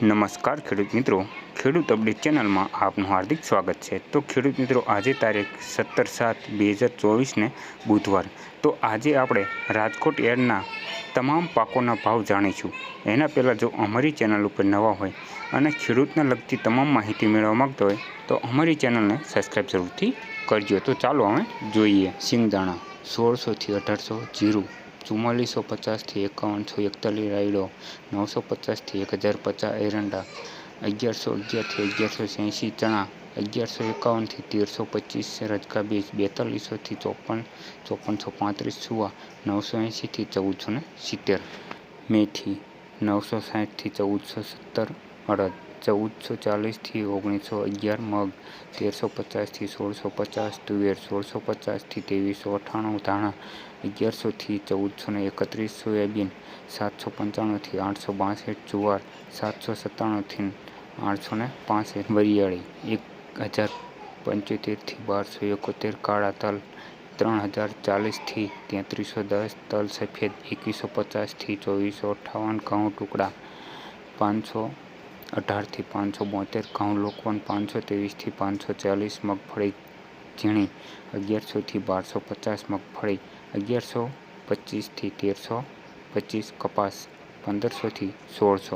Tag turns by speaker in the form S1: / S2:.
S1: નમસ્કાર ખેડૂત મિત્રો, ખેડૂત અપડેટ ચેનલમાં આપનું હાર્દિક સ્વાગત છે। તો ખેડૂત મિત્રો, આજે તારીખ 17/7/2024 બુધવાર। તો આજે આપણે રાજકોટ યાર્ડના તમામ પાકોના ભાવ જાણીશું। એના પહેલાં જો અમારી ચેનલ ઉપર નવા હોય અને ખેડૂતને લગતી તમામ માહિતી મેળવવા માંગતા હોય તો અમારી ચેનલને સબસ્ક્રાઈબ જરૂરથી કરજો। તો ચાલો અમે જોઈએ। સિંગદાણા 1600 થી 1800, જીરું 4450 થી 5141, રાયડો 950 થી 1050, એરંડા 1111 થી 1180, ચણા 1151 થી 1325, રજકા બીજ 4200 થી 5435, સુવા 980 થી 1470, મેથી 960 થી 1470, અડદ 1440 થી 1911, મગ 1350 થી 1650, તુવેર 1650 થી 2398, ધાણા 1100 થી 1431, સોયાબીન 795 થી 862, જુવાર 797 થી 865, વરિયાળી 1075 થી 1271, કાળા તલ 3040 થી 3310, તલ સફેદ 2150 થી 2458, ઘઉં ટુકડા 518 થી 572, ઘઉં લોકવન 523 થી 540, મગફળી ઝીણી 1100 થી 1250, મગફળી 1125 થી 1325, કપાસ 1500 થી 1600।